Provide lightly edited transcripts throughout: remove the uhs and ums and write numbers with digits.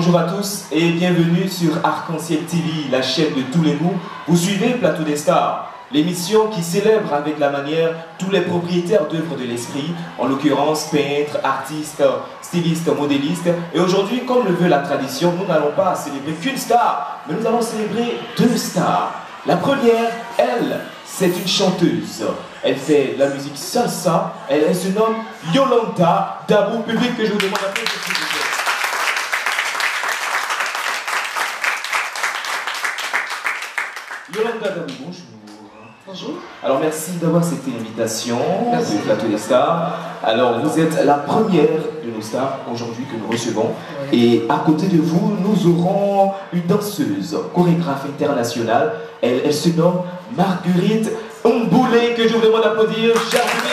Bonjour à tous et bienvenue sur Arc-en-Ciel TV, la chaîne de tous les goûts. Vous suivez Plateau des Stars, l'émission qui célèbre avec la manière tous les propriétaires d'œuvres de l'esprit, en l'occurrence peintres, artistes, stylistes, modélistes. Et aujourd'hui, comme le veut la tradition, nous n'allons pas célébrer qu'une star, mais nous allons célébrer deux stars. La première, elle, c'est une chanteuse. Elle fait de la musique salsa. Elle se nomme Yolanda Dabou. Public, que je vous demande à applaudir, s'il vous plaît. Yolanda Dabou, bonjour. Bonjour. Alors merci d'avoir accepté l'invitation du Plateau des Stars. Alors vous êtes la première de nos stars aujourd'hui que nous recevons. Oui. Et à côté de vous, nous aurons une danseuse, chorégraphe internationale. Elle se nomme Marguerite Mboulé, que je vous demande d'applaudir, chers publics.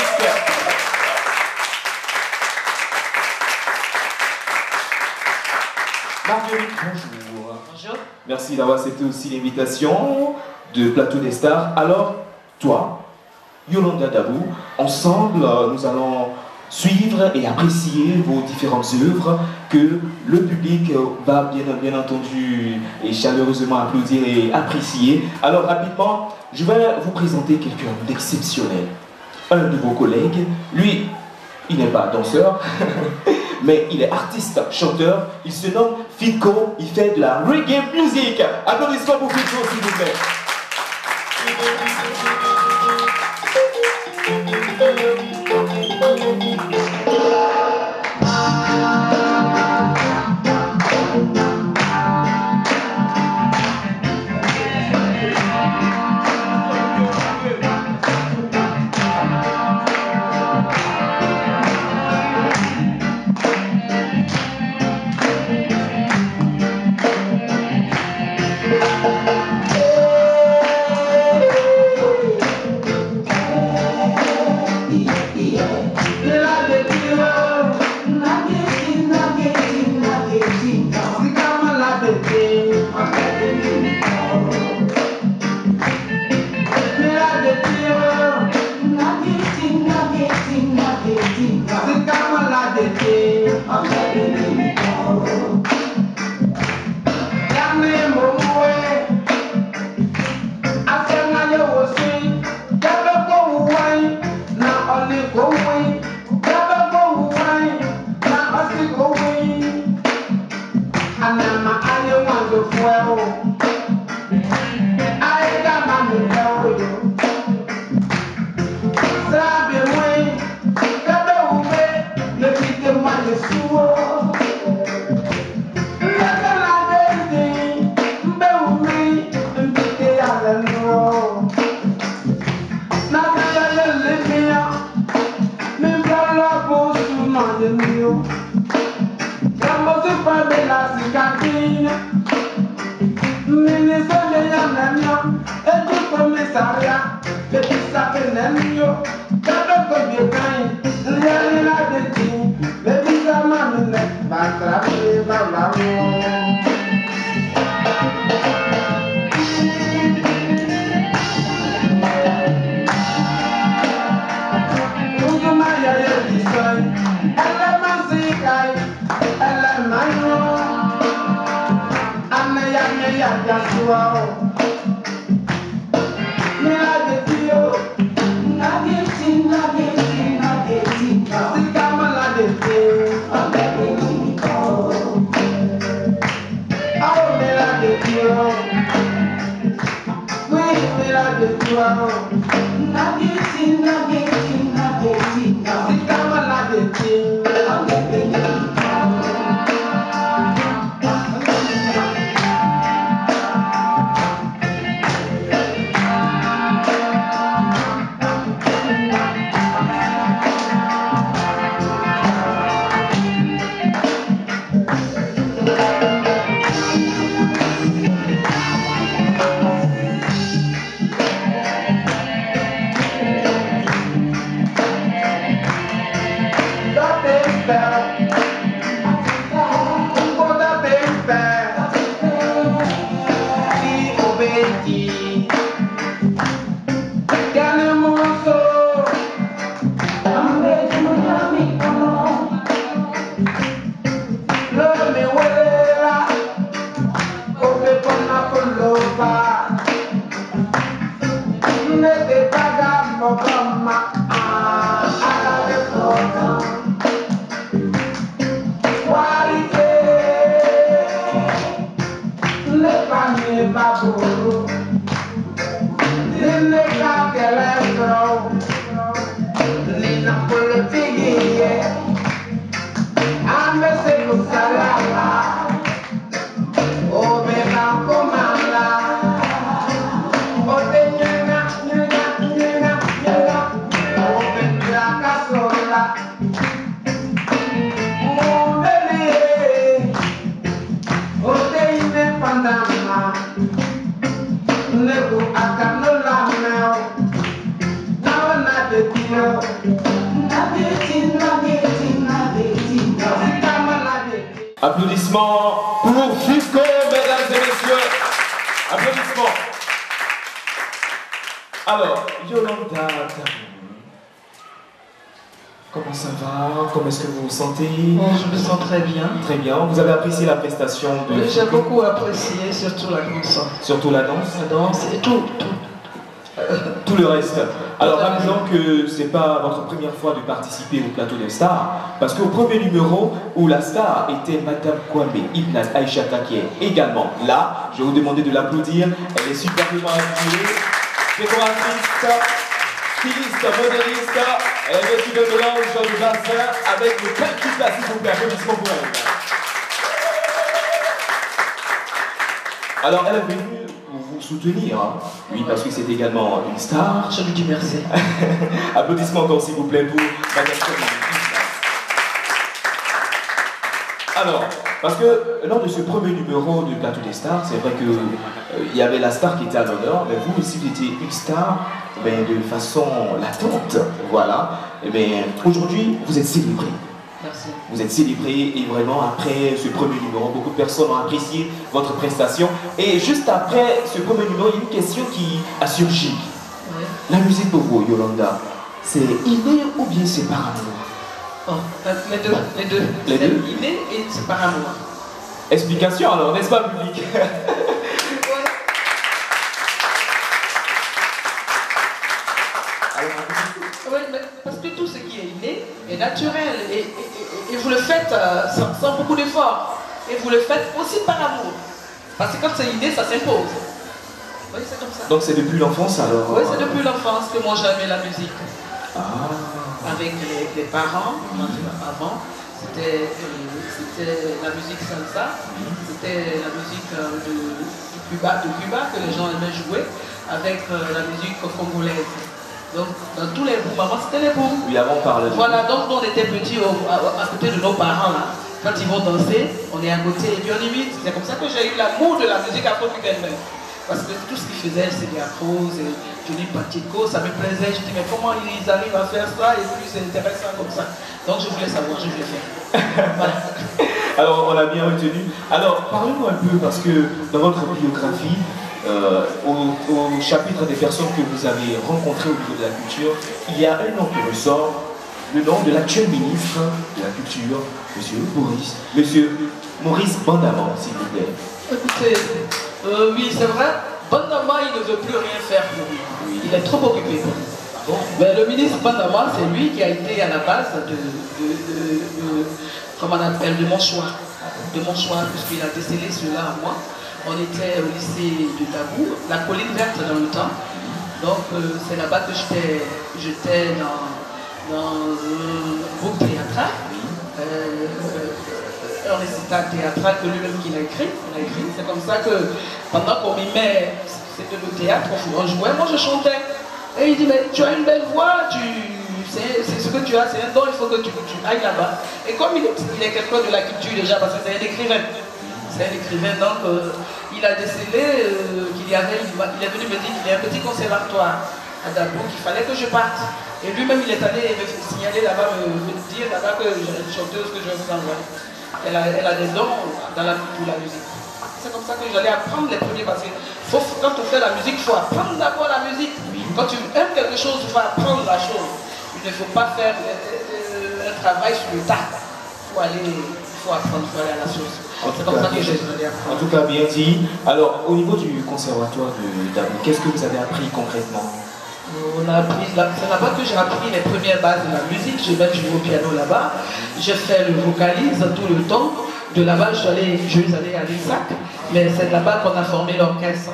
Marguerite, bonjour. Bonjour. Merci d'avoir accepté aussi l'invitation de Plateau des Stars. Alors, toi, Yolanda Dabou, ensemble, nous allons suivre et apprécier vos différentes œuvres que le public va bien entendu et chaleureusement applaudir et apprécier. Alors, rapidement, je vais vous présenter quelqu'un d'exceptionnel. Un de vos collègues, lui, il n'est pas danseur, mais il est artiste, chanteur. Il se nomme Fico, il fait de la reggae music. Applaudissements pour Fico, s'il vous plaît. Love me well. Applaudissements pour Fusco, mesdames et messieurs. Applaudissements. Alors, Yolanda, comment ça va? Comment est-ce que vous vous sentez? Bon, je me sens très bien. Très bien. Vous avez apprécié la prestation de... Oui, j'ai beaucoup apprécié, surtout la danse. Surtout la danse? La danse et tout. Tout le reste. Alors rappelons que ce n'est pas votre première fois de participer au plateau des stars, parce qu'au premier numéro où la star était Madame Kwame Ibnat Aïcha qui est également là, je vais vous demander de l'applaudir. Elle est superbement habillée, décoratrice, styliste, modéliste, elle est vêtue de mélange de bassin avec le percus là, s'il vous plaît, applaudissements pour elle. Alors elle est venue vous soutenir, hein. Oui, parce que c'est également une star. Je lui dis merci. Applaudissements encore s'il vous plaît pour Madame Kwame. Alors, parce que lors de ce premier numéro du plateau des stars, c'est vrai que il y avait la star qui était à l'honneur, mais vous aussi vous étiez une star, mais de façon latente, voilà. Et bien aujourd'hui vous êtes célébré. Merci. Vous êtes célébré et vraiment après ce premier numéro, beaucoup de personnes ont apprécié votre prestation. Et juste après ce premier numéro, il y a une question qui a surgi. Oui. La musique pour vous, Yolanda, c'est inné ou bien c'est par amour? Oh, les deux. Les c'est deux? inné et c'est par amour. Explication alors, n'est-ce pas, public? Oui, mais parce que tout ce qui est inné est naturel et vous le faites sans beaucoup d'efforts. Et vous le faites aussi par amour. Parce que quand c'est inné, ça s'impose. Oui, c'est comme ça. Donc c'est depuis l'enfance alors? Oui, c'est depuis l'enfance que moi j'aimais la musique. Ah. Avec les parents, avant, c'était la musique salsa, c'était la musique de Cuba que les gens aimaient jouer, avec la musique congolaise. Donc, dans tous les bouts, maman, c'était les bouts. Oui, avant on parlait de... Voilà, donc nous on était petits à côté de nos parents là. Quand ils vont danser, on est à côté et puis on imite. C'est comme ça que j'ai eu l'amour de la musique afro-cubaine. Parce que tout ce qu'ils faisaient, c'est des afros, Johnny Pacheco, ça me plaisait. Je dis, mais comment ils arrivent à faire ça et puis c'est intéressant comme ça. Donc je voulais savoir, je voulais faire. Voilà. Alors on l'a bien retenu. Alors parlez-nous un peu, parce que dans votre biographie, au chapitre des personnes que vous avez rencontrées au niveau de la culture, il y a un nom qui ressort, le nom de l'actuel ministre de la Culture, Monsieur Maurice Bandama, s'il vous plaît. Écoutez, oui, c'est vrai, Bandama, il ne veut plus rien faire pour lui. Oui, il est trop occupé pour lui. Bon. Mais le ministre Bandama, c'est lui qui a été à la base comment on appelle, de mon choix. De mon choix, puisqu'il a décelé cela à moi. On était au lycée de Dabou, la colline verte dans le temps. Donc c'est là-bas que j'étais dans un groupe théâtral. Un récital théâtral que lui-même qu'il a écrit. C'est comme ça que pendant qu'on m'y met, c'était le théâtre, on jouait, moi je chantais. Et il dit, mais tu as une belle voix, c'est ce que tu as, c'est un don, il faut que tu ailles là-bas. Et comme il est quelqu'un de la culture déjà, parce que c'est un écrivain. C'est un écrivain, donc il a décelé il est venu me dire qu'il y a un petit conservatoire à Dabou, qu'il fallait que je parte. Et lui-même, il est allé me signaler là-bas, me dire là-bas que j'ai une chanteuse que je vais vous envoyer. Elle a des dons pour la musique. C'est comme ça que j'allais apprendre les premiers, parce que quand on fait la musique, il faut apprendre d'abord la musique. Quand tu aimes quelque chose, il faut apprendre la chose. Il ne faut pas faire un travail sur le tas. Il faut apprendre, il faut aller à la source. C'est comme ça que j'ai apprendre. En tout cas, bien dit. Alors, au niveau du conservatoire de Dabou, qu'est-ce que vous avez appris concrètement? C'est là-bas que j'ai appris les premières bases de la musique. Je vais jouer au piano là-bas. J'ai fait le vocalise tout le temps. De là-bas, je suis allé à l'ISAC, mais c'est là-bas qu'on a formé l'orchestre.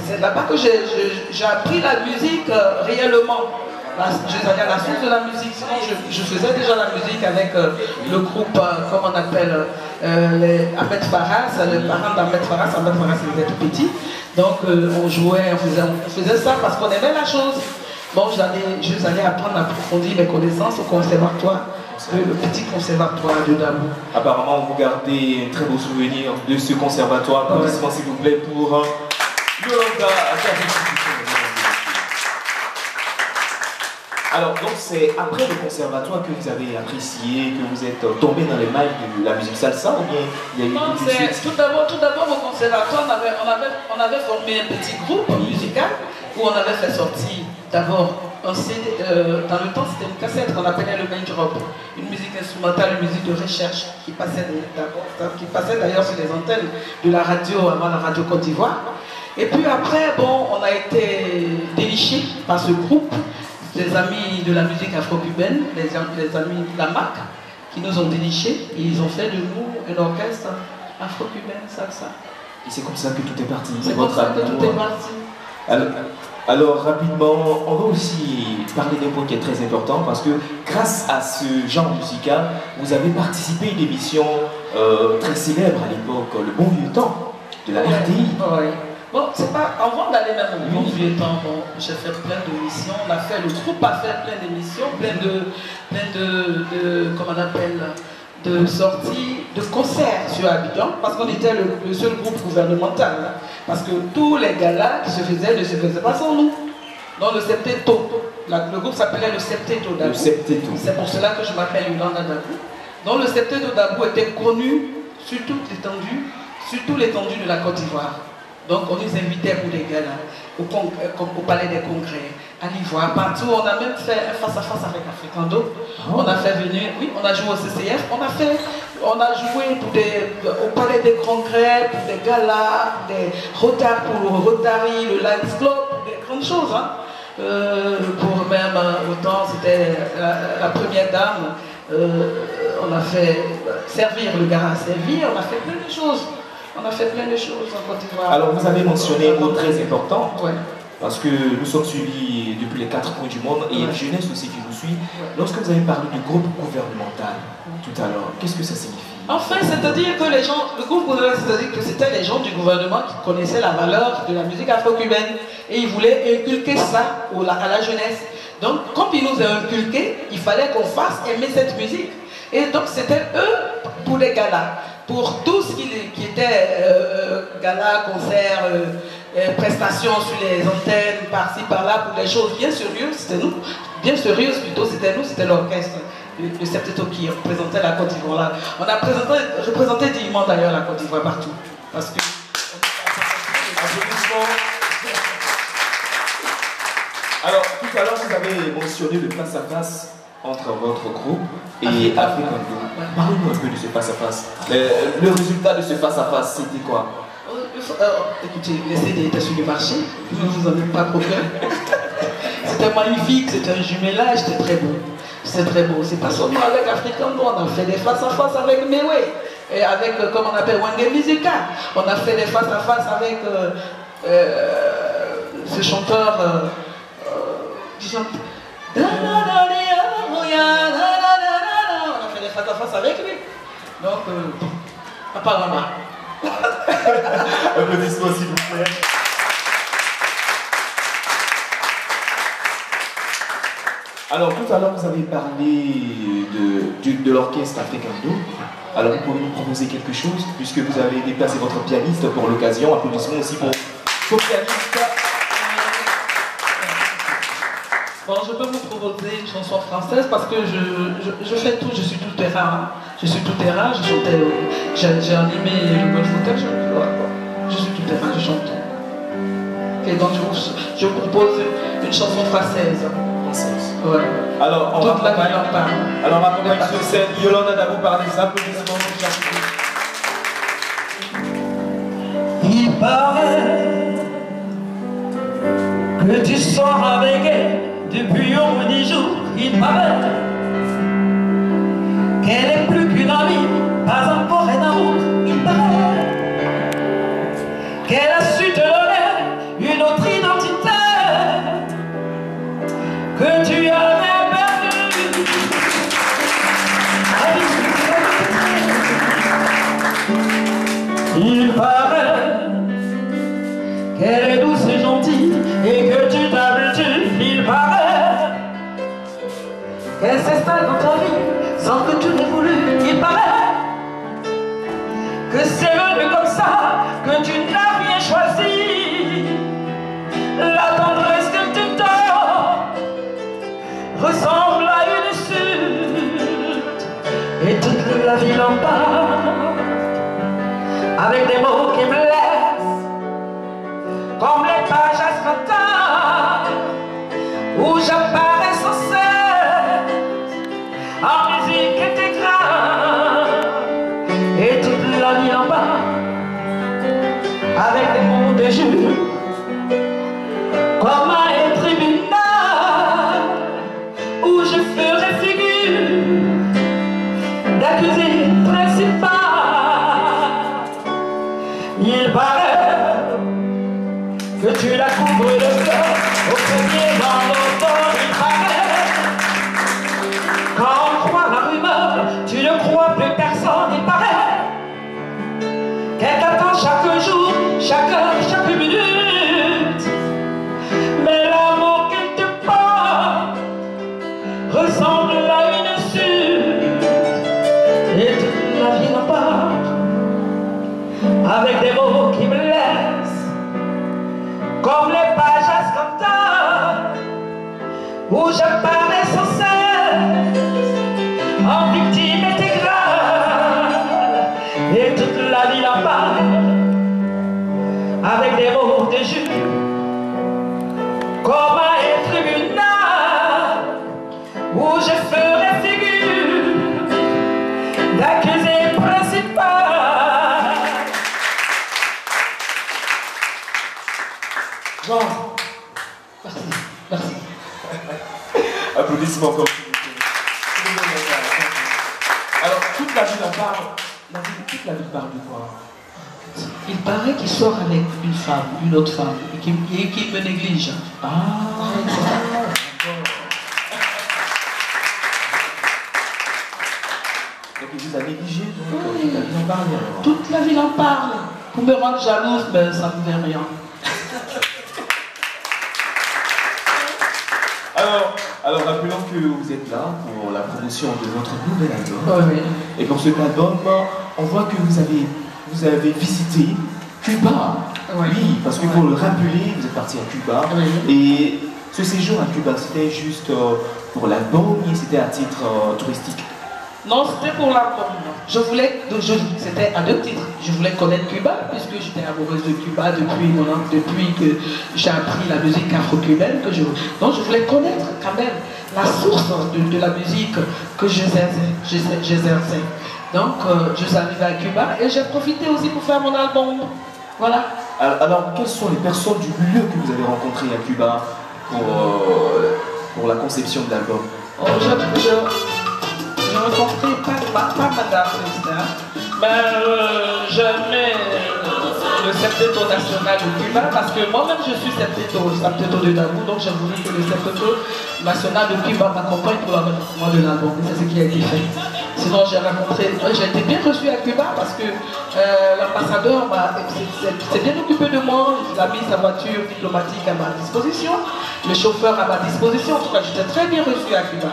C'est là-bas que j'ai appris la musique réellement. Je suis allé à la source de la musique. Sinon, je faisais déjà la musique avec le groupe, comment on appelle, Ahmed Farras, le parent d'Ahmed Farras. Ahmed Farras, il était tout petit. Donc, on jouait, on faisait ça parce qu'on aimait la chose. Bon, j'allais apprendre à approfondir mes connaissances au conservatoire, le petit conservatoire de Dabou. Apparemment, vous gardez un très beau souvenir de ce conservatoire. Applaudissements, s'il vous plaît, pour Yolanda. Alors, donc, c'est après le conservatoire que vous avez apprécié, que vous êtes tombé dans les mailles de la musique salsa, ou bien il y a eu non, tout d'abord au conservatoire, on avait formé un petit groupe musical où on avait fait sortir d'abord un CD, dans le temps c'était une cassette qu'on appelait le main drop, une musique instrumentale, une musique de recherche qui passait d'ailleurs sur les antennes de la radio avant la radio Côte d'Ivoire. Et puis après, bon, on a été dénichés par ce groupe, des amis de la musique afro-cubaine, les amis de la MAC, qui nous ont dénichés et ils ont fait de nous un orchestre afro-cubain, salsa. Et c'est comme ça que tout est parti. C'est comme ça que tout est parti. Alors rapidement, on va aussi parler d'un point qui est très important parce que grâce à ce genre musical, vous avez participé à une émission très célèbre à l'époque, le bon vieux temps de la RTI. Oui. Bon, c'est pas avant d'aller même au bon vieux temps. Bon, j'ai fait plein d'émissions. Le groupe a fait plein d'émissions, plein de comment on appelle, de sorties, de concerts sur Abidjan, parce qu'on était le seul groupe gouvernemental. Hein, parce que tous les galas qui se faisaient ne se faisaient pas sans nous. Dans le Septeto, le groupe s'appelait le Septeto Dabou. C'est pour cela que je m'appelle Yolanda Dabou. Donc le Septeto Dabou était connu sur toute l'étendue de la Côte d'Ivoire. Donc on nous invitait pour des galas, au Palais des Congrès, à l'Ivoire, partout. On a même fait un face-à-face avec Africando. On a fait venir, oui, on a joué au CCF, on a joué au Palais des Congrès, pour des galas, des Rotary, pour le Rotary, le Lions Club, des grandes choses. Hein. Pour même, autant c'était la première dame, on a fait servir le gars à servir, on a fait plein de choses. On a fait plein de choses en Côte d'Ivoire. Alors vous avez mentionné un mot très important, ouais. Parce que nous sommes suivis depuis les 4 coins du monde et il y a une jeunesse aussi qui nous suit. Ouais. Lorsque vous avez parlé du groupe gouvernemental tout à l'heure, qu'est-ce que ça signifie? En fait, c'est-à-dire que le groupe gouvernemental, c'est-à-dire que c'était les gens du gouvernement qui connaissaient la valeur de la musique afro-cubaine et ils voulaient inculquer ça à la jeunesse. Donc, comme ils nous ont inculqué, il fallait qu'on fasse aimer cette musique. Et donc, c'était eux pour les galas. Pour tout ce qui était gala, concert, prestations sur les antennes, par-ci, par-là, pour les choses bien sérieuses, c'était nous. Bien sérieuses plutôt, c'était l'orchestre, le Septeto qui représentait la Côte d'Ivoire. On a représenté dignement d'ailleurs la Côte d'Ivoire partout. Parce que... Alors, tout à l'heure, vous avez mentionné le face-à-face entre votre groupe et Africando. Parlez-nous un peu de ce face-à-face. Le résultat de ce face-à-face, c'était quoi? Écoutez, les CD étaient sur le marché, je ne vous en ai pas procuré. C'était magnifique, c'était un jumelage, c'était très beau. C'était très beau. C'est pas seulement avec Africando, on a fait des face-à-face avec Mewe, et avec, comme on appelle, Wenge Musica. On a fait des face-à-face avec ce chanteur qui chante. On a fait des face-à-face avec lui. Donc, apparemment. Applaudissements s'il vous plaît. Alors tout à l'heure vous avez parlé de l'orchestre Africando. Alors vous pouvez nous proposer quelque chose puisque vous avez déplacé votre pianiste pour l'occasion. Applaudissements aussi pour vos pianistes. Bon, je peux vous proposer une chanson française parce que je fais tout, je suis tout terrain. Hein. Je suis tout terrain, j'ai animé le golf fauteuil, je suis tout terrain, je chante tout. Et donc je vous propose une chanson française. Ouais. Alors on accompagne sur scène Yolanda Dabou par des applaudissements. Il paraît que tu sors avec elle depuis au moins 10 jours. Il paraît qu'elle est plus qu'une amie, pas encore un amour. Il paraît qu'elle a su te donner une autre identité que tu avais perdue. Il paraît qu'elle est douce et gentille et que tu t'habitues. Il paraît s'installe dans ta vie sans que tu l'aies voulu. Il paraît que c'est venu comme ça, que tu n'as rien choisi. La tendresse que tu donnes ressemble à une insulte, et toute la ville en parle, avec des mots qui me laissent comme les pages à scrutin où j'apparais sans cesse en musique intégrale, et toute la ville en parle, avec des mots de juge comme à un tribunal où je ferai figure d'accusé principal. Il paraît que tu la couvres le cœur au premier vent d'automne. Il paraît quand on croit la rumeur, tu ne crois plus personne. Il paraît qu'elle t'attend chaque jour, chaque heure, chaque minute. Mais l'amour qu'elle te porte ressemble à une insulte, et toute la vie en parle, avec des mots qui me laissent comme les pages à scandale où j'apparais sans cesse en victime intégrale, et toute la vie en parle, avec des mots de juge comme à un tribunal où je ferai figure d'accusé principal. Jean, merci, merci. Applaudissements encore. Alors, toute la ville en parle. Toute la ville parle de quoi? Il paraît qu'il sort avec une femme, une autre femme, et qu'il me néglige. Ah, donc il vous a négligé, donc toute la ville en parle alors. Toute la ville en parle. Pour me rendre jalouse, ben ça ne me fait rien. Alors rappelons que vous êtes là pour la promotion de votre nouvel album. Oui. Et pour cet album, on voit que vous avez visité Cuba. Oui. Oui, parce que pour le rappeler, vous êtes parti à Cuba. Oui. Et ce séjour à Cuba, c'était juste pour l'album ou c'était à titre touristique? Non, c'était pour l'album. C'était à deux titres. Je voulais connaître Cuba, puisque j'étais amoureuse de Cuba depuis que j'ai appris la musique afro-cubaine. Donc je voulais connaître quand même la source de la musique que j'exerçais. Donc je suis arrivée à Cuba et j'ai profité aussi pour faire mon album. Voilà. Alors, quelles sont les personnes du milieu que vous avez rencontrées à Cuba pour la conception de l'album? Je rencontrais pas Madame Président, mais jamais le septetto national de Cuba, parce que moi-même je suis septetto de Dabou, donc j'ai voulu que le septetto national de Cuba m'accompagne pour l'enregistrement de l'album. C'est ce qui a été fait. Sinon j'ai été bien reçu à Cuba parce que l'ambassadeur s'est bien occupé de moi. Il a mis sa voiture diplomatique à ma disposition, le chauffeur à ma disposition. En tout cas, j'étais très bien reçu à Cuba.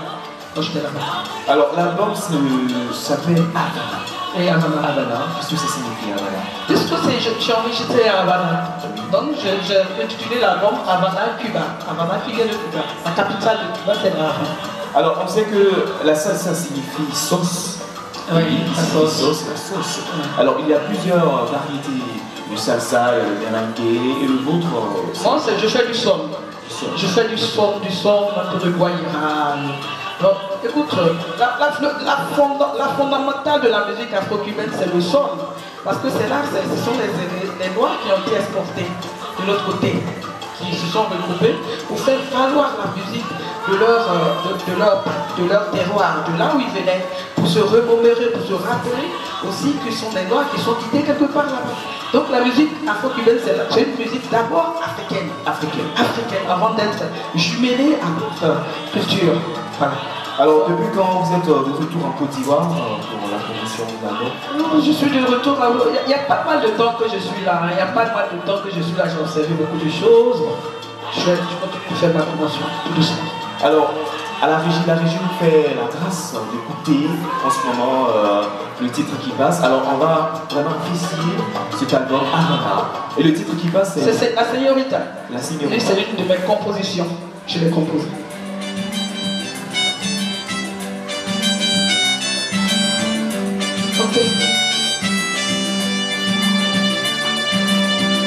Alors l'album s'appelle Havana. Et Havana, qu'est-ce que ça signifie Havana? Puisque je suis enregistré à Havana. Donc j'ai intitulé l'album Havana, Cuba. Havana qui vient de Cuba. La capitale de Cuba, c'est Havana. Alors on sait que la salsa signifie sauce. Oui, la sauce. Alors il y a plusieurs variétés de salsa, le merengue et le vôtre. Moi je fais du son. Je fais du son, un peu de guayra. Donc, écoute, la fondamentale de la musique afro-cubaine, c'est le son. Parce que c'est là, ce sont les Noirs qui ont été exportés de l'autre côté, qui se sont regroupés pour faire valoir la musique de leur terroir, de là où ils venaient, pour se remémorer, pour se rappeler aussi que ce sont des Noirs qui sont quittés quelque part là-bas. Donc la musique afro-cubaine, c'est une musique d'abord africaine, avant d'être jumelée à notre culture. Voilà. Alors, depuis quand vous êtes de retour en Côte d'Ivoire pour la promotion de l'album? Je suis de retour à... Il y a pas mal de temps que je suis là. Il y a pas mal de temps que je suis là. J'ai observé beaucoup de choses. Je continue de faire ma promotion tout doucement. Alors, À la régie nous fait la grâce d'écouter en ce moment le titre qui passe. Alors on va vraiment apprécier cet album Havana. Et le titre qui passe c'est La Señorita. La Señorita. C'est l'une de mes compositions. Je l'ai composée. Ok.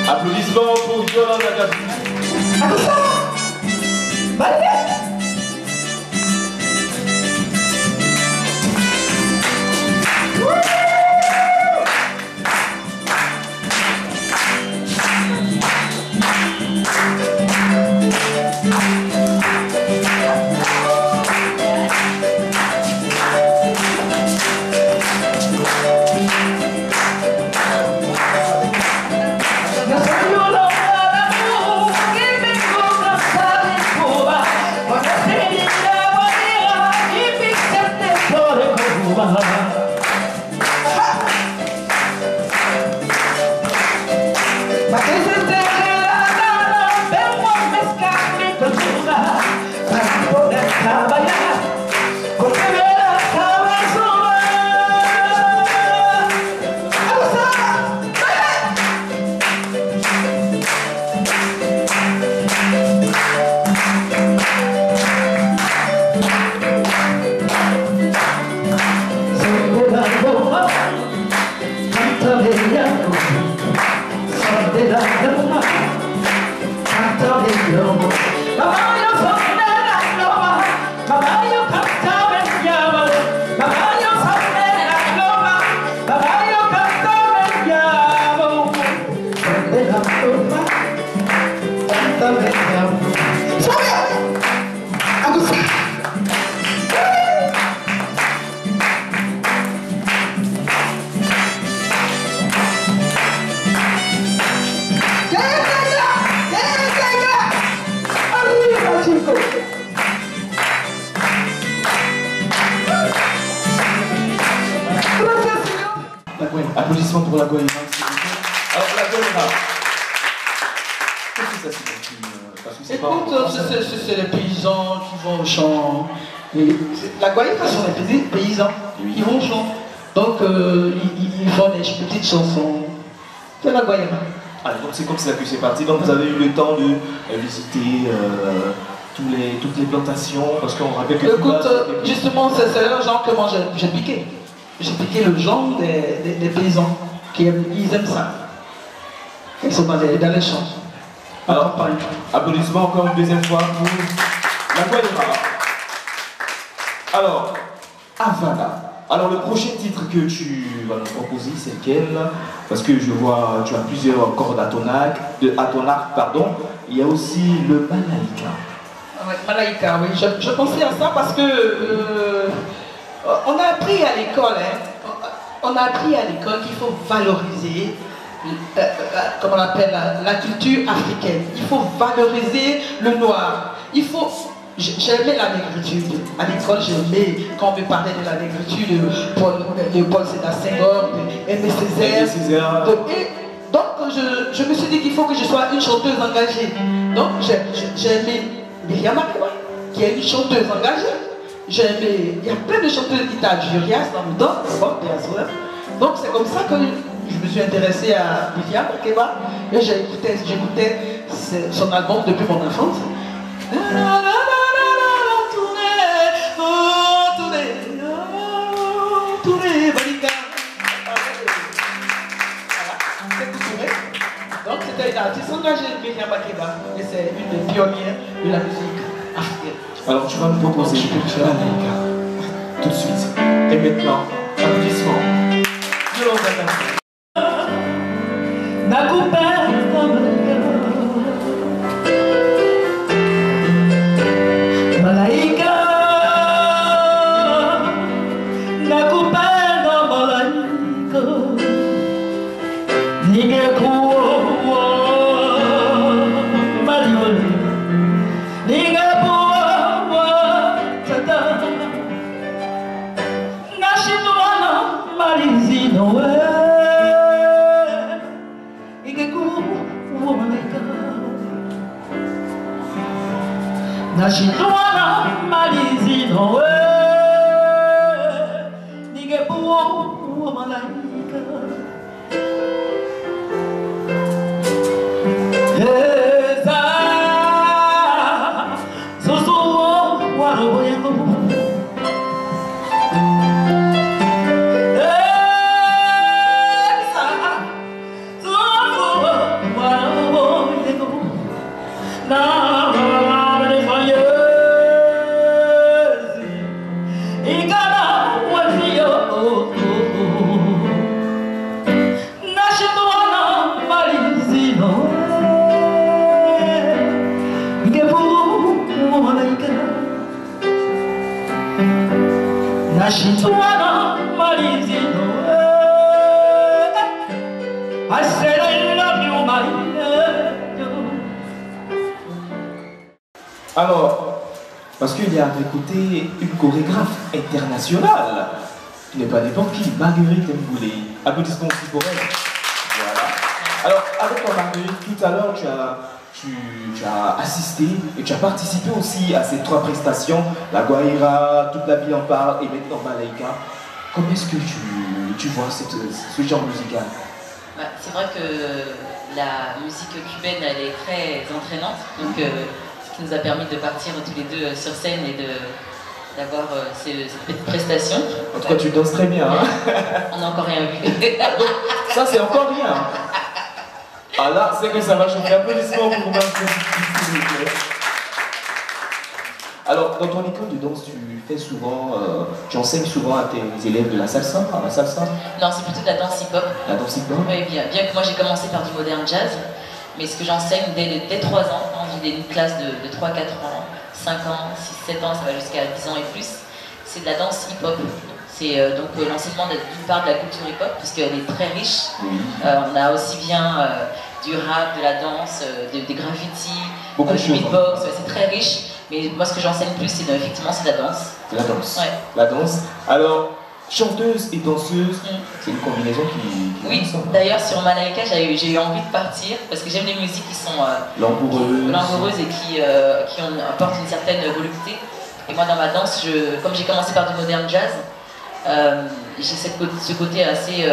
Applaudissements pour Yolanda Dabou. Applaudissements pour la Guayana. Alors la Guayana, qu'est-ce que ça signifie? Écoute, c'est les paysans qui vont au champ. La Guayana, ce sont les paysans qui vont au champ. Donc ils font des petites chansons. C'est la Guayana. Ah, donc c'est comme ça que c'est parti. Donc vous avez eu le temps de visiter toutes les plantations, parce qu'on rappelle que... Écoute, justement, c'est le genre que moi j'ai piqué. J'ai piqué le genre des paysans qui aiment ça. Ils sont dans les champs. Alors, applaudissements encore une deuxième fois pour la Guayana. Alors, Havana. Alors, le prochain titre que tu vas nous proposer, c'est lequel? Parce que je vois, tu as plusieurs cordes à ton arc, pardon. Il y a aussi le Malaika. Ouais, Malaika, oui. Je pensais à ça parce que on a appris à l'école, qu'il faut valoriser, comment on appelle, la culture africaine. Il faut valoriser le noir. J'aimais la négritude. À l'école, j'aimais quand on me parlait de la négritude de Paul Sédar Senghor, de Aimé Césaire. Donc, je me suis dit qu'il faut que je sois une chanteuse engagée. Donc, j'ai aimé Myriam Makeba, qui est une chanteuse engagée. Il y a plein de chanteuses qui étaient Jurias dans le temps, donc c'est comme ça que je me suis intéressée à Myriam Makeba et j'écoutais son album depuis mon enfance. Donc c'était une artiste engagée, Myriam Makeba, et c'est une des pionnières de la musique africaine. Alors tu vas nous proposer le Malaika tout de suite. Et maintenant, applaudissements. Nashindwana malizi nowe Nigebuo malaika Eza Susuo warobo yangu Eza Susuo warobo yangu Na Nashindwana malizi nowe I said I love you my love. Alors, parce qu'il y a à mes côtés une chorégraphe internationale, qui n'est pas n'importe qui, Marguerite Mboulé. Applaudissements aussi pour elle. Voilà. Alors, avec toi Marguerite, tout à l'heure tu as assisté et tu as participé aussi à ces 3 prestations, la Guaira, toute la ville en parle et maintenant Malaika. Comment est-ce que tu vois ce genre musical? C'est vrai que la musique cubaine elle est très entraînante, donc ce qui nous a permis de partir tous les deux sur scène et d'avoir cette petite prestation. En tout cas tu danses très bien. Hein. On n'a encore rien vu. Ça c'est encore rien. Ah là, c'est que ça va chauffer. Applaudissements pour Marguerite. Alors, dans ton école de danse, tu fais souvent, tu enseignes souvent à tes élèves de la salsa, la salsa? Non, c'est plutôt de la danse hip-hop. La danse hip-hop? Oui, bien que moi j'ai commencé par du modern jazz, mais ce que j'enseigne dès 3 ans, j'ai une classe de 3, 4 ans, 5 ans, 6, 7 ans, ça va jusqu'à 10 ans et plus, c'est de la danse hip-hop. C'est donc l'enseignement d'une part de la culture hip-hop, puisqu'elle est très riche. On a aussi bien du rap, de la danse, des graffitis, du beatbox, c'est très riche. Mais moi ce que j'enseigne plus, c'est effectivement c'est la danse. C'est la danse. Ouais. La danse. Alors, chanteuse et danseuse, c'est une combinaison qui oui, d'ailleurs sur Malaika, j'ai eu envie de partir, parce que j'aime les musiques qui sont langoureuses et qui apportent une certaine volupté. Et moi dans ma danse, comme j'ai commencé par du modern jazz, j'ai ce côté assez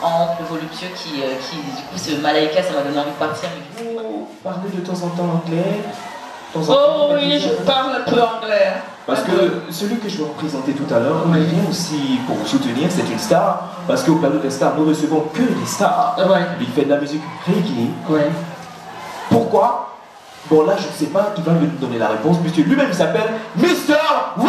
ample, voluptueux qui du coup ce Malaika ça m'a donné envie de partir. Vous parlez de temps en temps anglais? Oh oui, je parle un peu anglais. Parce que celui que je vais vous présenter tout à l'heure, il vient aussi pour vous soutenir, c'est une star. Parce qu'au plateau des stars, nous recevons que des stars. Ouais. Il fait de la musique reggae. Ouais. Pourquoi? Bon là, je ne sais pas, il va me donner la réponse, puisque lui-même s'appelle Mr. Roy.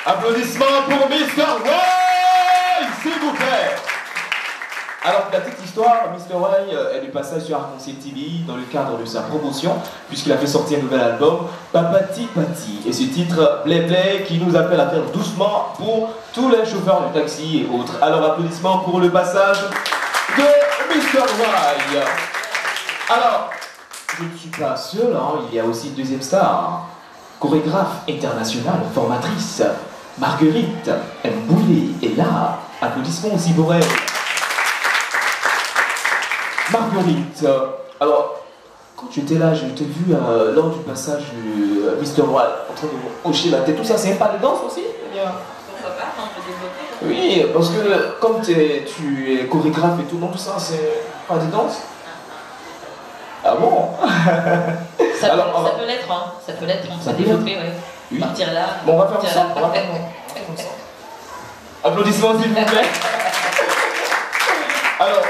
Applaudissements pour Mr. Roy, s'il vous plaît. Alors, la petite histoire, Mr. Roy est du passage sur Arc-en-Ciel TV dans le cadre de sa promotion, puisqu'il a fait sortir un nouvel album, Papati Pati. Et ce titre, Play Play, qui nous appelle à faire doucement pour tous les chauffeurs de taxi et autres. Alors, applaudissements pour le passage de Mr. Roy. Alors, je ne suis pas seul, hein, il y a aussi une deuxième star, chorégraphe internationale, formatrice, Marguerite Mboulé est là. Applaudissements aussi pour elle. Marguerite, alors, quand tu étais là, je t'ai vu lors du passage du Mister Wild en train de hocher la tête, tout ça, c'est pas de danse aussi? Pourquoi pas, on peut développer. Oui, parce que comme tu es chorégraphe et tout, non, tout ça, c'est pas de danse? Ah bon? Ça Alors, peut l'être, hein. Ça peut l'être, on ça peut peut développer, ouais. Oui. Partir là. Bon, on va faire partir ça. là. On va faire ça. Applaudissements s'il vous plaît. Alors,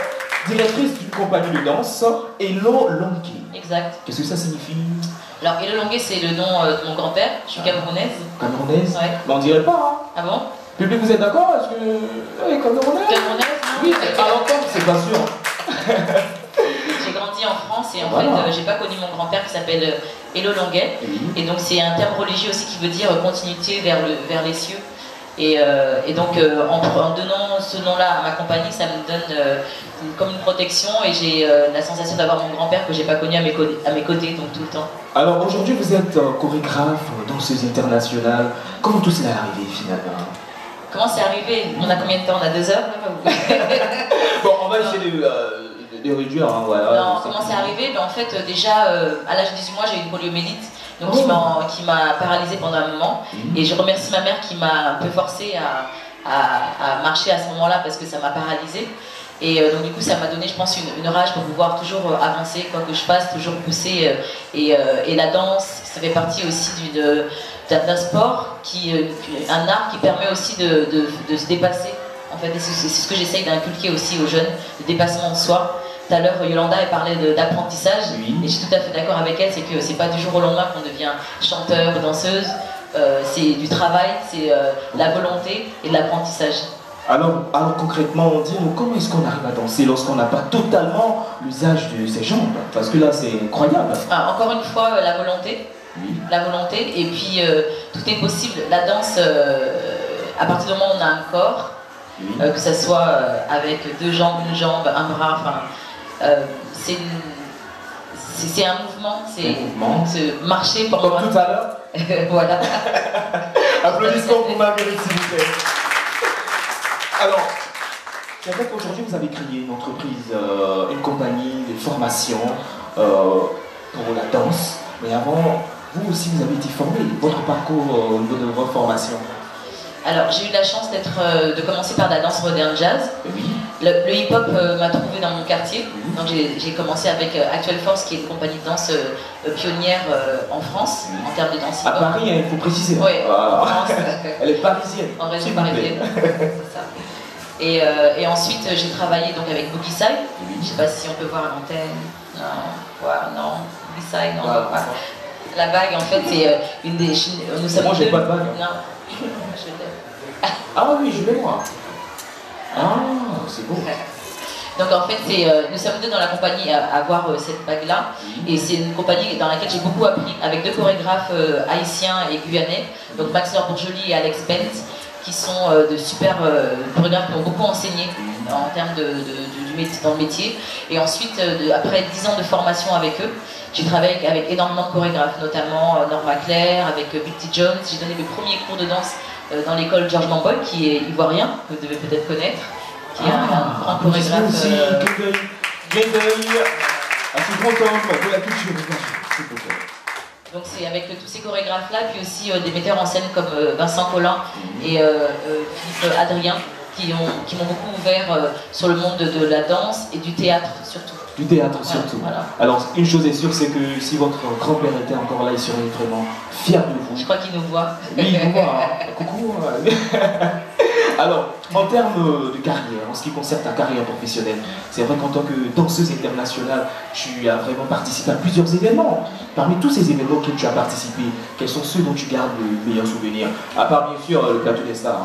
directrice d'une compagnie de danse, Elo Longué. Exact. Qu'est-ce que ça signifie? Alors, Elo Longué, c'est le nom de mon grand-père. Je suis camerounaise. Camerounaise? Ouais. Mais on dirait pas, hein. Ah bon? Public, vous êtes d'accord? Est-ce que. Oui, camerounaise? Camerounaise, non? Oui, à l'entendre, c'est pas sûr. J'ai grandi en France et en Voilà. fait, j'ai pas connu mon grand-père qui s'appelle Elo Longuet. Oui. Et donc, c'est un terme religieux aussi qui veut dire continuité vers les cieux. Et donc, en donnant ce nom-là à ma compagnie, ça me donne comme une protection et j'ai la sensation d'avoir mon grand-père que j'ai pas connu à mes côtés, donc tout le temps. Alors aujourd'hui, vous êtes chorégraphe, danseuse internationale. Comment tout cela est arrivé finalement? Comment c'est arrivé? On a combien de temps? On a 2 heures? Bon, on va essayer de réduire. Hein, voilà, Non, comment c'est arrivé? En fait, déjà, à l'âge de 18 mois, j'ai eu une poliomyélite. Donc, qui m'a paralysée pendant un moment. Et je remercie ma mère qui m'a un peu forcée à marcher à ce moment-là parce que ça m'a paralysée. Et donc, du coup, ça m'a donné, je pense, une rage pour pouvoir toujours avancer, quoi que je fasse, toujours pousser. Et la danse, ça fait partie aussi d'un sport, un art qui permet aussi de se dépasser. En fait, c'est ce que j'essaye d'inculquer aussi aux jeunes, le dépassement de soi. Tout à l'heure, Yolanda a parlé d'apprentissage, oui. et je suis tout à fait d'accord avec elle, c'est que c'est pas du jour au lendemain qu'on devient chanteur ou danseuse, c'est du travail, c'est la volonté et de l'apprentissage. Alors concrètement, dis-nous, comment est-ce qu'on arrive à danser lorsqu'on n'a pas totalement l'usage de ses jambes? Parce que là, c'est incroyable. Ah, encore une fois, la volonté. Oui. La volonté, et puis tout est possible. La danse, à partir du moment où on a un corps, Oui. que ce soit avec 2 jambes, une jambe, un bras, enfin, c'est un mouvement, c'est marcher pour Comme moi. tout à l'heure. Voilà. Applaudissements pour Marguerite, s'il vous plaît. Alors, c'est vrai qu'aujourd'hui, vous avez créé une entreprise, une compagnie de formation pour la danse. Mais avant, vous aussi, vous avez été formé. Votre parcours au niveau de votre formation? Alors, j'ai eu la chance de commencer par de la danse moderne jazz. Oui. Le hip-hop m'a trouvé dans mon quartier. Donc, j'ai commencé avec Actuelle Force, qui est une compagnie de danse pionnière en France, en termes de danse À hip-hop. Paris, il faut préciser. Oui, Voilà. en France. Elle est parisienne. En région s'il vous plaît. parisienne, c'est ça. Et ensuite, j'ai travaillé donc avec Boogie Side. Oui. Je sais pas si on peut voir à l'antenne. Non, voilà, non. Boogie Side, non. Voilà. Voilà. La bague, en fait, c'est une des. Nous sommes Moi, j'ai deux- pas de bague. Non. Je l'ai. Ah oui, je vais voir. Ah, c'est beau. Donc en fait, nous sommes 2 dans la compagnie à avoir cette bague-là. Et c'est une compagnie dans laquelle j'ai beaucoup appris avec 2 chorégraphes haïtiens et guyanais, donc Max-Laure Bourjoli et Alex Bent, qui sont de super chorégraphes qui m'ont beaucoup enseigné en termes dans le métier. Et ensuite, après 10 ans de formation avec eux, j'ai travaillé avec énormément de chorégraphes, notamment Norma Claire, avec Bitty Jones. J'ai donné mes premiers cours de danse dans l'école George Mamboy, qui est ivoirien, que vous devez peut-être connaître, qui est un grand chorégraphe. Aussi, clin d'œil à ce grand homme de la culture. S'il vous plaît. Donc c'est avec tous ces chorégraphes-là, puis aussi des metteurs en scène comme Vincent Collin et Philippe Adrien, qui m'ont beaucoup ouvert sur le monde de la danse et du théâtre surtout. Du théâtre surtout. Voilà. Alors, une chose est sûre, c'est que si votre grand-père était encore là, il serait vraiment fier de vous. Je crois qu'il nous voit. Oui, il vous voit. Hein. Coucou. Alors, en termes de carrière, en ce qui concerne ta carrière professionnelle, c'est vrai qu'en tant que danseuse internationale, tu as vraiment participé à plusieurs événements. Parmi tous ces événements auxquels tu as participé, quels sont ceux dont tu gardes le meilleur souvenir? À part bien sûr le plateau des stars.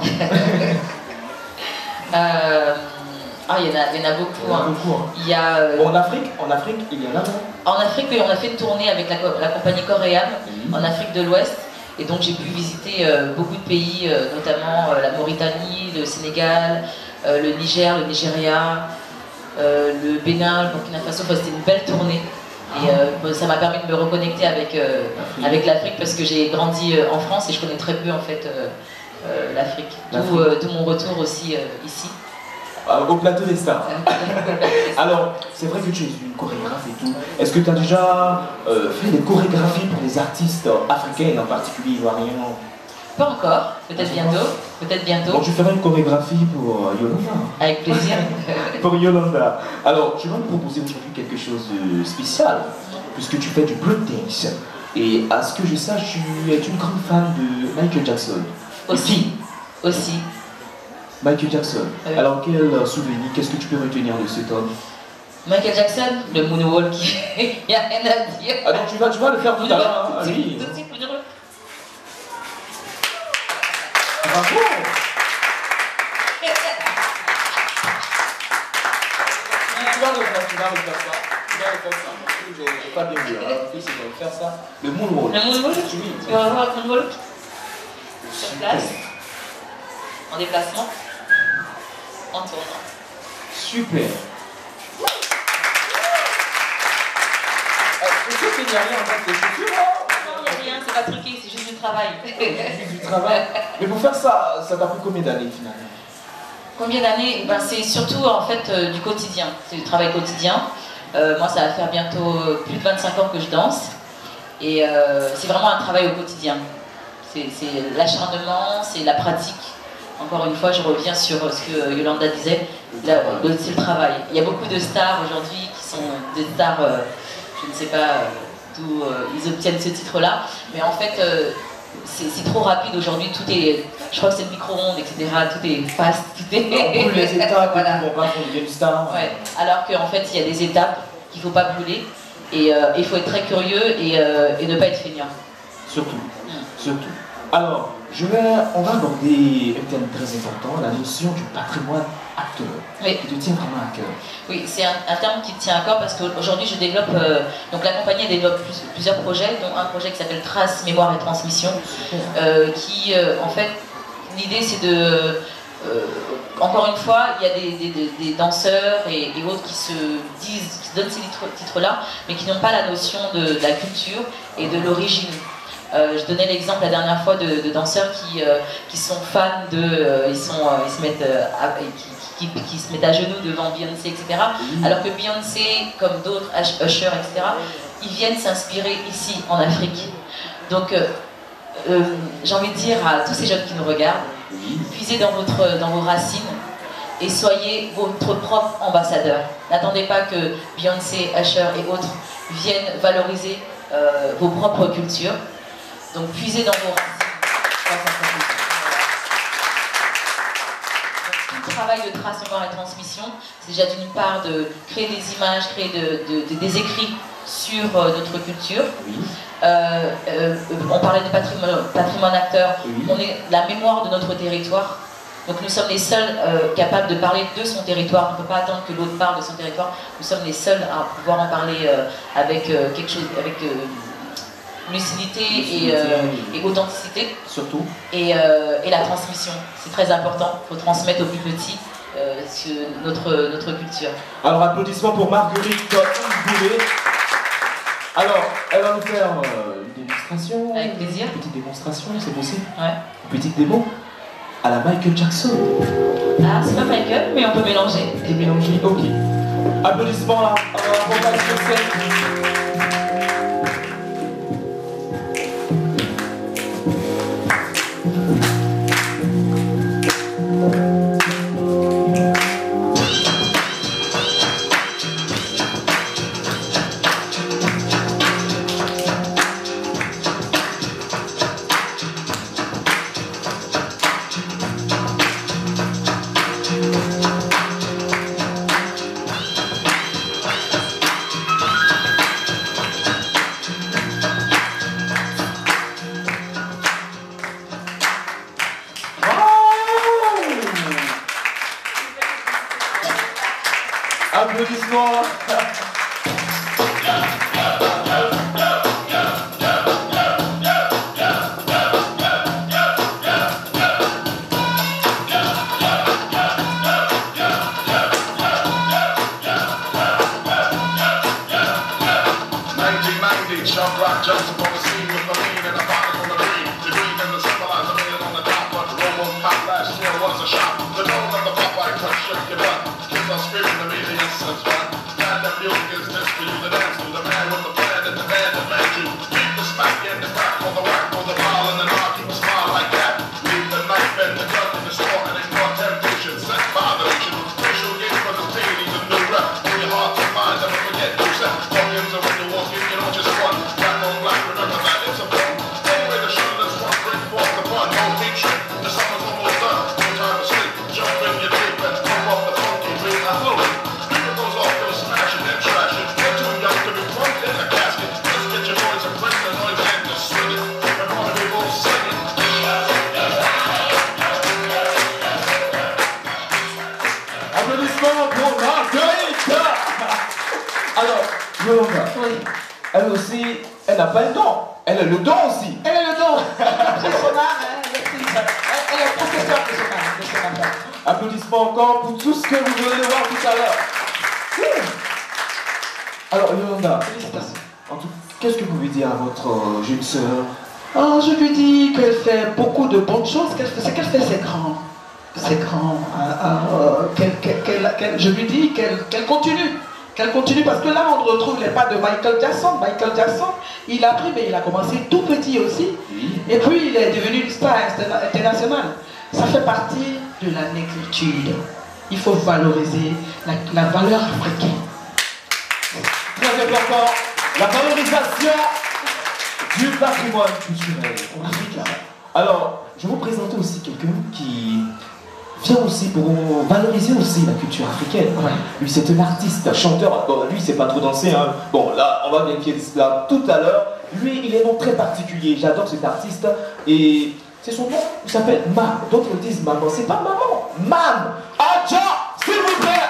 Il y en a beaucoup. Hein. Il y a, En Afrique, il y en a non? En Afrique, oui, on a fait une tournée avec la compagnie coréenne en Afrique de l'Ouest. Et donc j'ai pu visiter beaucoup de pays, notamment la Mauritanie, le Sénégal, le Niger, le Nigeria, le Bénin, le Burkina Faso. Enfin, c'était une belle tournée. Et ça m'a permis de me reconnecter avec l'Afrique parce que j'ai grandi en France et je connais très peu en fait l'Afrique. D'où mon retour aussi ici. Au plateau des stars. Alors, c'est vrai que tu es une chorégraphe et tout. Est-ce que tu as déjà fait des chorégraphies pour les artistes africains et en particulier ivoiriens? Pas encore, peut-être bientôt. Peut-être bientôt. Donc tu feras une chorégraphie pour Yolanda. Avec plaisir. Pour Yolanda. Alors, je vais te proposer aujourd'hui quelque chose de spécial, puisque tu fais du breakdance. Et à ce que je sache, tu es une grande fan de Michael Jackson. Aussi. Aussi. Michael Jackson. Oui. Alors, quel souvenir, qu'est-ce que tu peux retenir de cet homme? Michael Jackson, le moonwalk, il n'y a rien à dire. Ah donc tu vas le faire tout à l'heure, hein, oui. Tout de suite, moonwalk. Bravo. Tu vas le faire ça. J'ai pas bien vu, alors tu vas faire ça. Le moonwalk. Le moonwalk. Oui. Tu vas voir le moonwalk. Sur place. En déplacement. En tournant. Super. Est-ce qu'il n'y a rien en fait de chaussures là? Non, il n'y a rien, c'est pas truqué, c'est juste du travail. Juste du travail. Mais pour faire ça, ça t'a pris combien d'années finalement? Combien d'années? Ben, c'est surtout en fait du quotidien, c'est du travail quotidien. Moi ça va faire bientôt plus de 25 ans que je danse et c'est vraiment un travail au quotidien. C'est l'acharnement, c'est la pratique. Encore une fois, je reviens sur ce que Yolanda disait, c'est le travail. Il y a beaucoup de stars aujourd'hui qui sont des stars, je ne sais pas d'où ils obtiennent ce titre-là, mais en fait c'est trop rapide aujourd'hui, tout est, je crois que c'est le micro-ondes, etc., tout est fast, tout est... On brûle les étapes, voilà. on va pour une star. Ouais. Alors qu'en fait, il y a des étapes qu'il ne faut pas brûler, et il faut être très curieux et ne pas être feignant. Surtout, surtout. Alors, on va aborder un thème très important, la notion du patrimoine acteur, oui. qui te tient vraiment à cœur. Oui, c'est un terme qui tient à cœur parce qu'aujourd'hui je développe, donc la compagnie développe plusieurs projets, dont un projet qui s'appelle Trace, Mémoire et Transmission, qui en fait, l'idée c'est de, encore une fois, il y a des danseurs et autres qui se donnent ces titres-là, mais qui n'ont pas la notion de la culture et de l'origine. Je donnais l'exemple la dernière fois de danseurs qui sont fans de, ils se mettent qui se mettent à genoux devant Beyoncé, etc. Alors que Beyoncé, comme d'autres, Usher, etc., ils viennent s'inspirer ici, en Afrique. Donc, j'ai envie de dire à tous ces jeunes qui nous regardent, puisez dans vos racines et soyez votre propre ambassadeur. N'attendez pas que Beyoncé, Usher et autres viennent valoriser vos propres cultures. Donc puisez dans vos racines. Donc, tout travail de trace, mémoire et transmission, c'est déjà d'une part de créer des images, créer des écrits sur notre culture. On parlait de patrimoine acteur, on est la mémoire de notre territoire. Donc nous sommes les seuls capables de parler de son territoire. On ne peut pas attendre que l'autre parle de son territoire. Nous sommes les seuls à pouvoir en parler avec quelque chose, avec lucidité et authenticité. Surtout. Et la transmission, c'est très important. Il faut transmettre aux plus petits notre culture. Alors applaudissements pour Marguerite Boulet. Alors, elle va nous faire une démonstration. Avec plaisir. Une petite démonstration, c'est possible? Ouais. Une petite démo à la Michael Jackson. Ah, c'est pas Michael, mais on peut mélanger. Et mélanger, ok. Applaudissements là. Alors, on va sur scène. Applaudissements. Joseph on the scene with the lean and the bottom on the green. The green doesn't symbolize a man on the top, but the Roman pop last year was a shot. The tone of the Popeye cut shook your butt. Kids are screaming to me the essence fun. Now the music is this for you to dance to. The man with the plan and the man that made you. Keep the smack and the crack for the whack for the ball and the knock. Keep a smile like that. Leave the knife and the gun in the store and ignore temptation. Set violation. Racial games for the ladies and new rep. In your heart and mind, never forget yourself. Walk-ins are when you walk in, you don't just one. Black on black, remember that it's a fun. Anyway, the shooter's one, bring forth the fun. No hatred, the summer's almost done. No time to sleep. Jump in your deep and pump up the funky beat. I flow it. People goes off, go smashing and trashing. You're too young to be plugged in a casket. Just get your voice and break the noise and just swing it. And all the people sing it. Applaudissements pour Marguerite. Alors, Yolanda, Oui. elle aussi, elle n'a pas le don. Elle a le don aussi. Elle est le don. Elle est professeure de son art. Applaudissements encore pour tout ce que vous venez de voir tout à l'heure. Alors, Yolanda, Félicitations. en tout, qu'est-ce que vous pouvez dire à votre jeune sœur? Oh, je lui dis qu'elle fait beaucoup de bonnes choses, c'est qu'elle fait ses grands. Je lui dis qu'elle continue. Qu'elle continue parce que là on retrouve les pas de Michael Jackson. Michael Jackson, il a pris, mais il a commencé tout petit aussi. Et puis il est devenu une star internationale. Ça fait partie de la négritude. Il faut valoriser la valeur africaine. Très important, la valorisation du patrimoine culturel africain. Alors, je vais vous présenter aussi quelqu'un qui vient aussi pour valoriser aussi la culture africaine. Ouais. Lui, c'est un artiste, un chanteur. Bon, lui, c'est pas trop danser. Hein. Bon, là, on va vérifier cela tout à l'heure. Lui, il est un nom très particulier. J'adore cet artiste. Et c'est son nom. Il s'appelle Mam. D'autres disent maman. C'est pas maman. Mam. Adja, s'il vous plaît.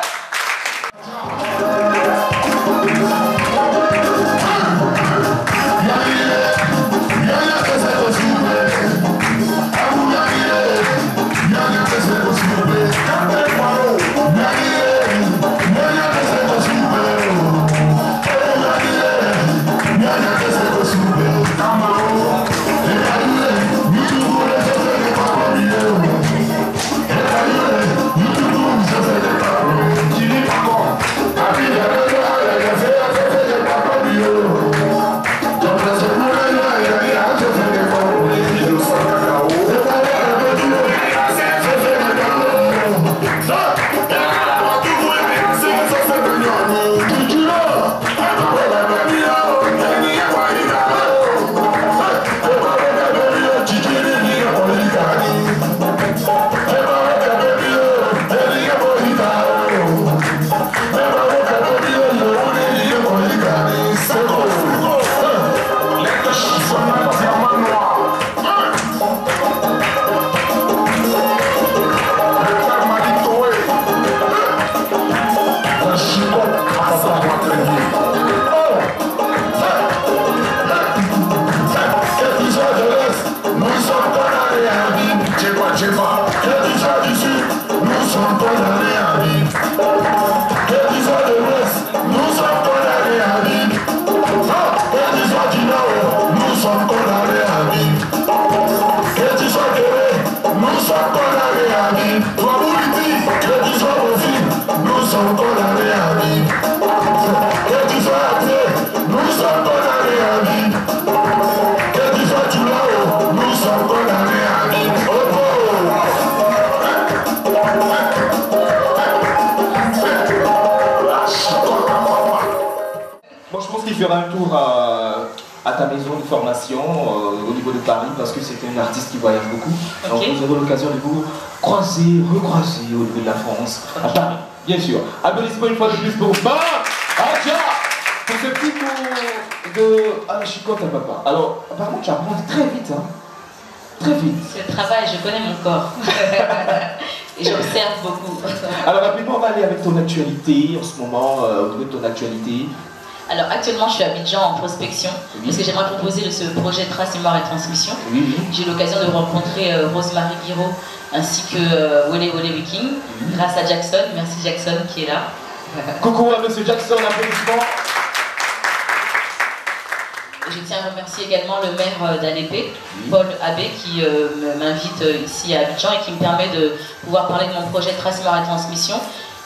Fera un tour à ta maison de formation au niveau de Paris parce que c'est un artiste qui voyage beaucoup. Donc vous aurez l'occasion de vous croiser, recroiser au niveau de la France, à Paris, bien sûr. Applaudissements une fois de plus pour Mam Adja pour ce petit tour de Ah, je suis content, papa. Alors, apparemment, tu apprends très vite, hein. Très vite. C'est le travail, je connais mon corps. Et j'observe beaucoup. Alors, rapidement, on va aller avec ton actualité en ce moment, au niveau de ton actualité. Alors actuellement je suis à Abidjan en prospection parce que j'aimerais proposer ce projet Trace, Mémoire et Transmission. J'ai eu l'occasion de rencontrer Rosemary Guiraud ainsi que Wole Wole Wiking grâce à Jackson. Merci Jackson qui est là. Coucou à monsieur Jackson, applaudissements. je tiens à remercier également le maire d'Alépé, Paul Abbé, qui m'invite ici à Abidjan et qui me permet de pouvoir parler de mon projet Trace Mémoire et Transmission.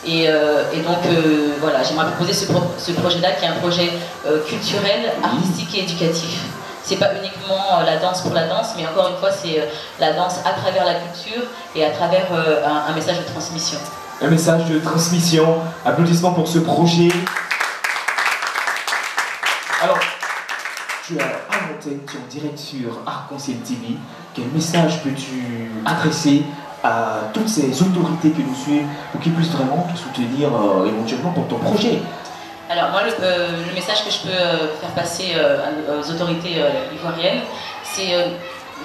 Et donc voilà, j'aimerais proposer ce projet-là qui est un projet culturel, artistique et éducatif. C'est pas uniquement la danse pour la danse, mais encore une fois, c'est la danse à travers la culture et à travers un message de transmission. Un message de transmission. Applaudissements pour ce projet. Alors, tu as un antenne, tu es en direct sur Arc-en-Ciel TV. Quel message peux-tu adresser à toutes ces autorités qui nous suivent pour qu'ils puissent vraiment te soutenir éventuellement pour ton projet? Alors moi, le message que je peux faire passer aux autorités ivoiriennes, c'est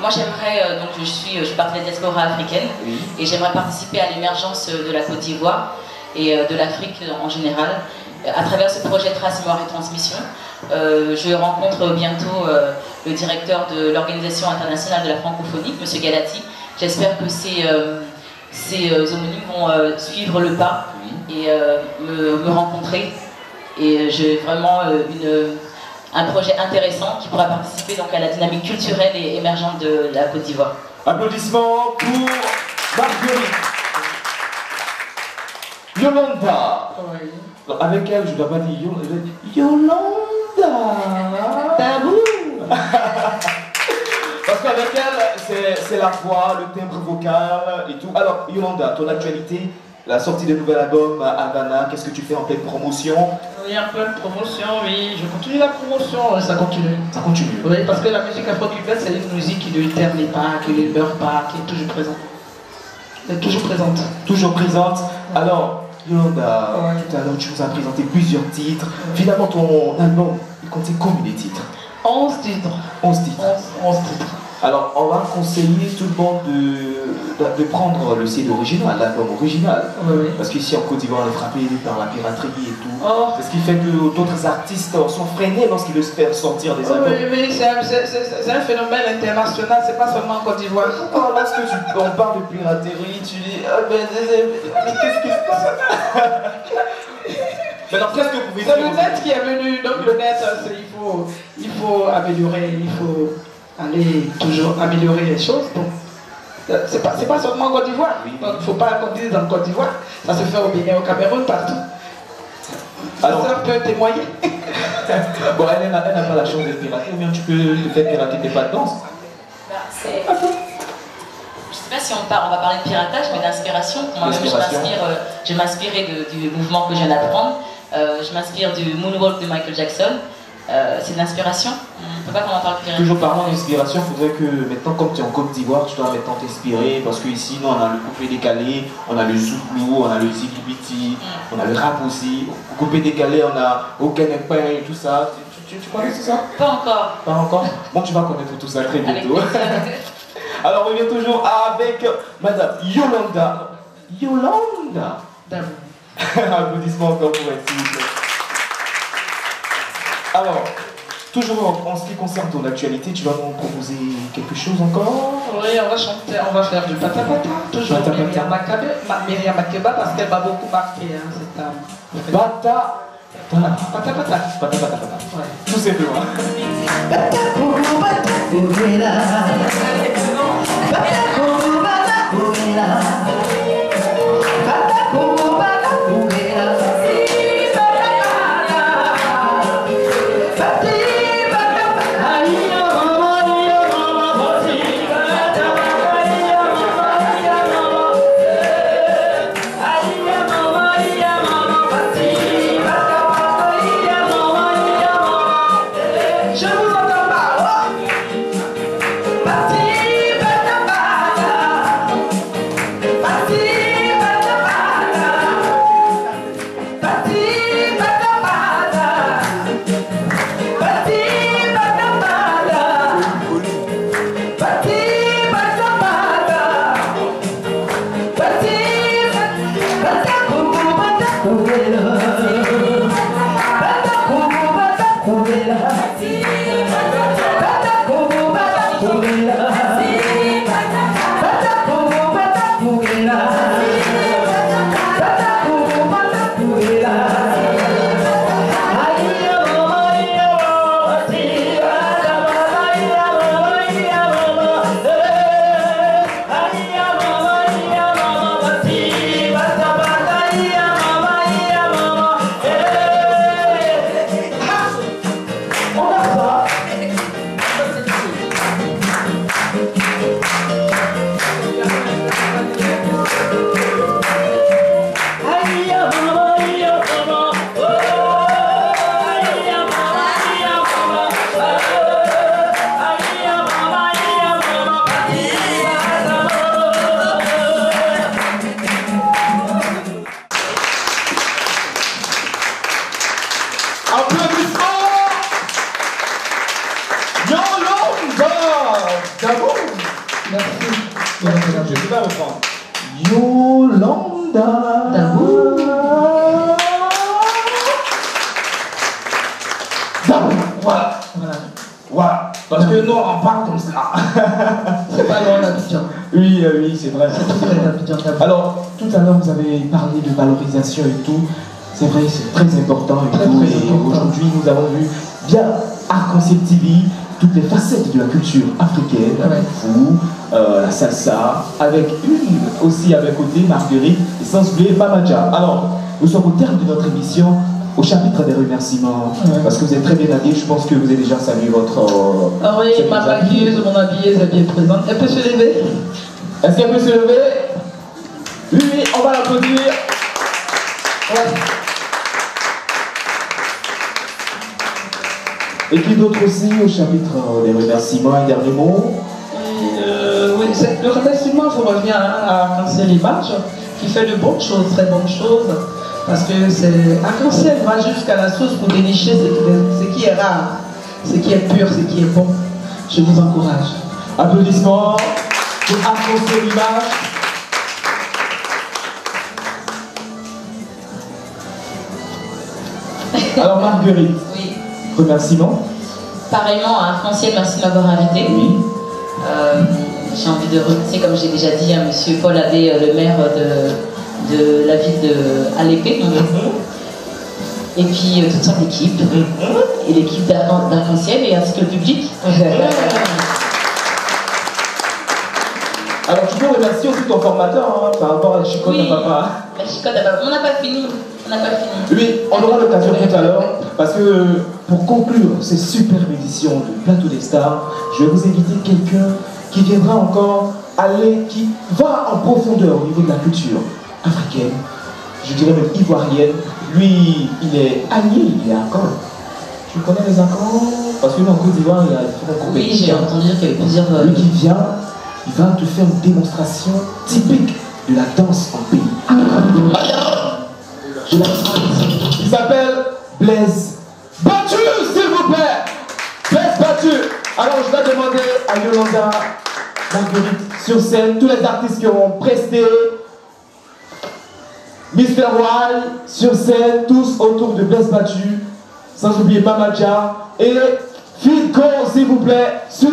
moi j'aimerais, donc je fais partie de la diaspora africaine, oui, et j'aimerais participer à l'émergence de la Côte d'Ivoire et de l'Afrique en général, à travers ce projet Trace, Mémoire et Transmission. Je rencontre bientôt le directeur de l'Organisation internationale de la francophonie, M. Galati. J'espère que ces homonymes vont suivre le pas et me rencontrer. Et j'ai vraiment un projet intéressant qui pourra participer donc à la dynamique culturelle et émergente de la Côte d'Ivoire. Applaudissements pour Marguerite. Yolanda. Oui. Alors, avec elle, je ne dois pas dire Yolanda. Tabou. Parce qu'avec elle, c'est la voix, le timbre vocal et tout. Alors, Yolanda, ton actualité, la sortie de nouvel album à Havana, qu'est-ce que tu fais en pleine promotion? Oui, en pleine promotion, oui. Je continue la promotion, ça continue. Ça continue. Oui, parce que la musique afro-cubaine, c'est une musique qui ne ternit pas, qui ne meurt pas, qui est toujours présente. Elle est toujours présente. Toujours présente. Alors, Yolanda, Ouais. tout à l'heure, tu nous as présenté plusieurs titres. Finalement, ton album, il contient combien de titres? 11 titres. 11 titres. 11 titres. Alors, on va conseiller tout le monde de prendre le CD original, l'album original. Oui, oui. Parce qu'ici en Côte d'Ivoire, on est frappé par la piraterie et tout. Oh. C'est ce qui fait que d'autres artistes sont freinés lorsqu'ils veulent se faire sortir des albums. Oui, oui, c'est un phénomène international, c'est pas seulement en Côte d'Ivoire. Oh, lorsque on parle de piraterie, tu dis ah ben, mais qu'est-ce qui se passe? Mais alors, qu'est-ce que vous pouvez C'est dire? le net qui est venu, donc le net, il faut améliorer, il faut aller toujours améliorer les choses. Donc, c'est pas seulement en Côte d'Ivoire. Oui. Donc il ne faut pas qu'on dise dans Côte d'Ivoire. Ça se fait au Bénin, au Cameroun, partout. Alors, Ça peut témoigner. bon, elle n'a pas la chance d'être piratée, ou bien tu peux te faire pirater tes pas de danse. Je ne sais pas si on va parler de piratage, mais d'inspiration. Moi-même, je m'inspirais du mouvement que je viens d'apprendre. Je m'inspire du Moonwalk de Michael Jackson. C'est de l'inspiration. On ne peut pas qu'on en parle de piratage. Toujours parlant d'inspiration, il faudrait que maintenant, comme tu es en Côte d'Ivoire, tu dois maintenant t'inspirer, parce qu'ici, nous, on a le coupé décalé, on a le zouglou, on a le zigibiti, on a le rap aussi. Au coupé décalé, on a Okenekpen et tout ça. Tu connais tout ça? Pas encore. Pas encore? Bon, tu vas connaître tout ça très Avec bientôt. Alors, on revient toujours avec Madame Yolanda. Yolanda. Applaudissements encore pour elle, s'il vous plaît. Alors, toujours en ce qui concerne ton actualité, tu vas nous proposer quelque chose encore? Oui, on va chanter, on va faire du patapata. Toujours Patapata. Myriam Makeba, parce qu'elle m'a beaucoup marqué, hein, cette dame. Patapata. Patapata. Ouais. Tout simplement. Je vous entends pas. Oh. Parti. Merci. Je vais pas reprendre. Yolanda Dabou. Dabou. Voilà. Voilà. Parce que nous, on parle comme ça. C'est pas loin d'Abidjan. Oui, oui, c'est vrai. C'est tout près d'Abidjan. Alors, tout à l'heure, vous avez parlé de valorisation et tout. C'est vrai, c'est très important et Très, tout. très Et important. aujourd'hui, nous avons vu bien Arc-en-Ciel TV, toutes les facettes de la culture africaine, Ouais. vous, la salsa, avec une aussi avec côté Marguerite, et sans oublier Mamadja. Alors, nous sommes au terme de notre émission, au chapitre des remerciements, Ouais. parce que vous êtes très bien habillés. Je pense que vous avez déjà salué votre. Ah oui, ma maquilleuse, mon habilleuse est bien présente. Elle peut se lever? Est-ce qu'elle peut se lever? Oui, oui, on va l'applaudir. Ouais. Et puis d'autres aussi au chapitre des remerciements et derniers mots. Oui, le remerciement, je reviens à Arc-en-Ciel Image, qui fait de bonnes choses, très bonnes choses, parce que c'est Arc-en-Ciel va jusqu'à la source pour dénicher ce qui est rare, ce qui est pur, ce qui est bon. Je vous encourage. Applaudissements pour Arc-en-Ciel Image. Alors Marguerite, Oui. remerciements. Pareillement, à Arc-en-Ciel, merci de m'avoir invité. Oui. J'ai envie de remercier, comme j'ai déjà dit, à monsieur Paul Abbé, le maire de la ville de Alépé. Et puis toute son équipe, et l'équipe d'Arc-en-Ciel, et ainsi que le public. Alors tu peux remercier aussi ton formateur par rapport à la chicotte Oui. de papa. La chicotte, on n'a pas fini. On n'a pas fini. Oui, on aura l'occasion tout à l'heure, parce que pour conclure ces superbes éditions du Plateau des Stars, je vais vous inviter quelqu'un qui viendra encore qui va en profondeur au niveau de la culture africaine, je dirais même ivoirienne. Lui, il est allié, il est accord. Tu connais les accords? Parce que nous en Côte d'Ivoire, il y a différentes Oui, j'ai compétitions. entendu dire qu'il y avait plusieurs. Lui qui vient, il va te faire une démonstration typique de la danse en pays. Il s'appelle Blaise Battu, s'il vous plaît. Blaise Battu. Alors je vais demander à Yolanda, Marguerite, sur scène, tous les artistes qui auront presté, Mr. Wild, sur scène, tous autour de Blaise Battu, sans oublier Mamadja et Filco, s'il vous plaît, sur...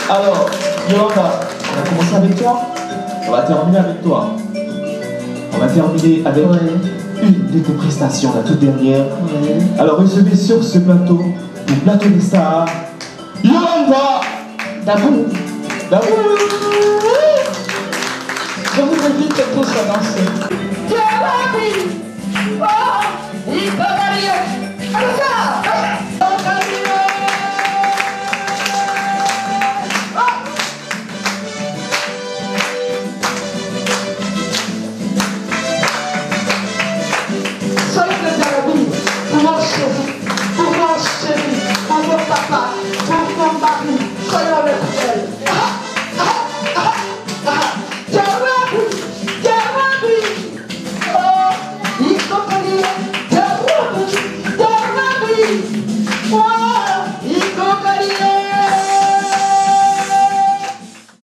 Alors, Yolanda, on va commencer avec toi. On va terminer avec toi. On va terminer avec une une de tes prestations, la toute dernière. Alors recevez sur ce plateau, le plateau des stars, Yolanda Dabou. Dabou. Je vous invite tous à danser. Soyez le Darabi pour marcher.